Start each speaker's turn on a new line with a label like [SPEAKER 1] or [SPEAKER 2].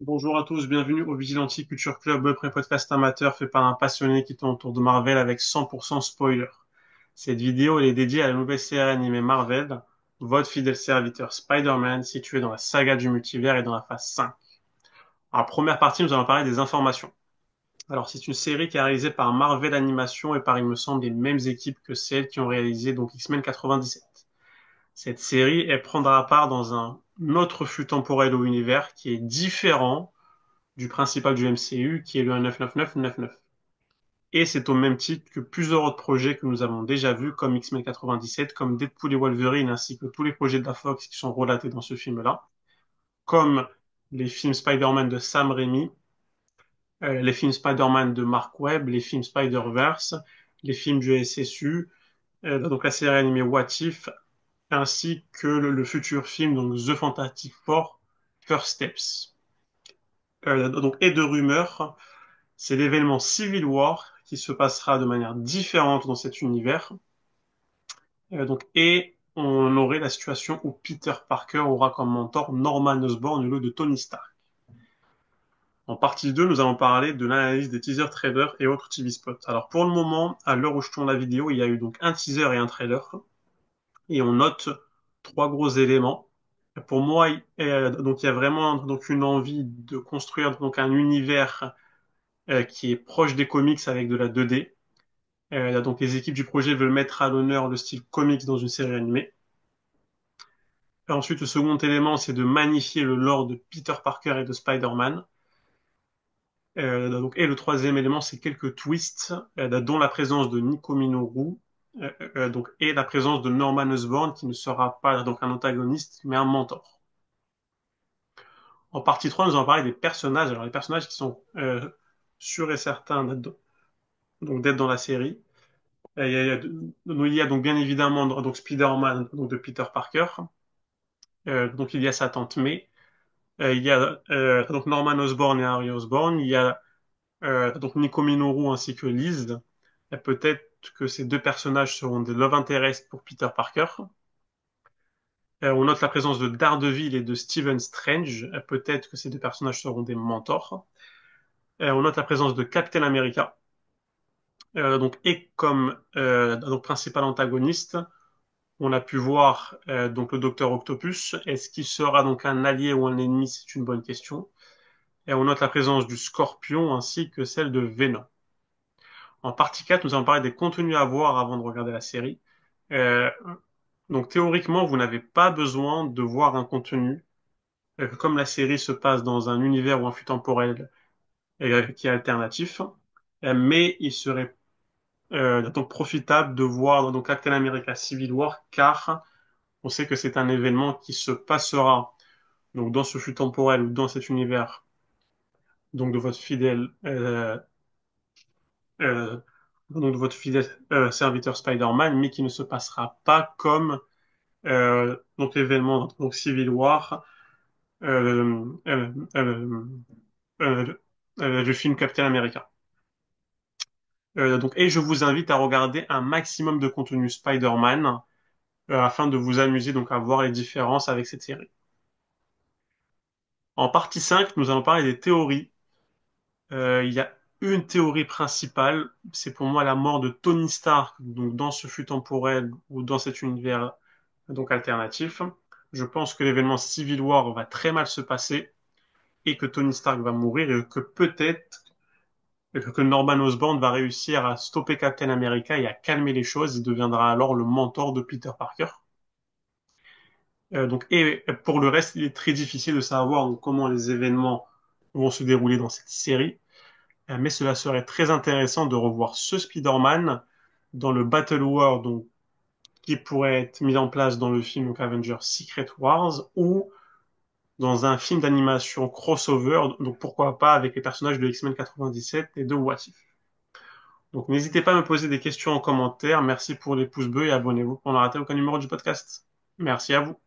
[SPEAKER 1] Bonjour à tous, bienvenue au Vigilanti Culture Club, web podcast amateur fait par un passionné qui tourne autour de Marvel avec 100% spoiler. Cette vidéo elle est dédiée à la nouvelle série animée Marvel, votre fidèle serviteur Spider-Man, situé dans la saga du multivers et dans la phase 5. En première partie, nous allons parler des informations. Alors, c'est une série qui est réalisée par Marvel Animation et par, il me semble, les mêmes équipes que celles qui ont réalisé donc X-Men 97. Cette série, elle prendra part dans un autre flux temporel ou univers qui est différent du principal du MCU, qui est le 99999. Et c'est au même titre que plusieurs autres projets que nous avons déjà vus, comme X-Men 97, comme Deadpool et Wolverine, ainsi que tous les projets de la Fox qui sont relatés dans ce film-là, comme les films Spider-Man de Sam Raimi, les films Spider-Man de Mark Webb, les films Spider-Verse, les films du SSU, donc la série animée What If, ainsi que le futur film donc The Fantastic Four, First Steps. Donc, et de rumeurs. C'est l'événement Civil War qui se passera de manière différente dans cet univers. Et on aurait la situation où Peter Parker aura comme mentor Norman Osborn au lieu de Tony Stark. En partie 2, nous allons parler de l'analyse des teasers, trailers et autres TV spots. Alors pour le moment, à l'heure où je tourne la vidéo, il y a eu donc un teaser et un trailer. Et on note trois gros éléments. Pour moi, donc il y a vraiment donc une envie de construire donc un univers qui est proche des comics avec de la 2D. Donc les équipes du projet veulent mettre à l'honneur le style comics dans une série animée. Et ensuite, le second élément, c'est de magnifier le lore de Peter Parker et de Spider-Man. Et le troisième élément, c'est quelques twists, dont la présence de Nico Minoru, et la présence de Norman Osborn, qui ne sera pas donc un antagoniste, mais un mentor. En partie 3, nous allons parler des personnages. Alors les personnages qui sont sûrs et certains d'être dans la série. Il y a donc bien évidemment donc Spider-Man donc de Peter Parker. Donc il y a sa tante May. Il y a donc Norman Osborn et Harry Osborn. Il y a donc Nico Minoru ainsi que Liz. Et peut-être que ces deux personnages seront des love interest pour Peter Parker. On note la présence de Daredevil et de Stephen Strange. Peut-être que ces deux personnages seront des mentors. On note la présence de Captain America. Donc et comme donc principal antagoniste. On a pu voir donc le Docteur Octopus. Est-ce qu'il sera donc un allié ou un ennemi? C'est une bonne question. Et on note la présence du Scorpion ainsi que celle de Venom. En partie 4, nous allons parler des contenus à voir avant de regarder la série. Euh, donc théoriquement, vous n'avez pas besoin de voir un contenu, comme la série se passe dans un univers ou un flux temporel qui est alternatif, mais il serait donc profitable de voir donc Captain America Civil War car on sait que c'est un événement qui se passera donc dans ce flux temporel ou dans cet univers donc de votre fidèle euh, serviteur Spider-Man, mais qui ne se passera pas comme donc l'événement donc Civil War euh, euh, euh, euh, du film Captain America. Et je vous invite à regarder un maximum de contenu Spider-Man afin de vous amuser donc à voir les différences avec cette série. En partie 5, nous allons parler des théories. Il y a une théorie principale, c'est pour moi la mort de Tony Stark, donc dans ce flux temporel ou dans cet univers donc alternatif. Je pense que l'événement Civil War va très mal se passer et que Tony Stark va mourir et que peut-être que Norman Osborn va réussir à stopper Captain America et à calmer les choses. Il deviendra alors le mentor de Peter Parker. Et pour le reste, il est très difficile de savoir donc, comment les événements vont se dérouler dans cette série. Mais cela serait très intéressant de revoir ce Spider-Man dans le Battle World donc, qui pourrait être mis en place dans le film donc, Avengers Secret Wars ou dans un film d'animation crossover, donc pourquoi pas avec les personnages de X-Men 97 et de What If. Donc n'hésitez pas à me poser des questions en commentaire. Merci pour les pouces bleus et abonnez-vous pour ne rater aucun numéro du podcast. Merci à vous.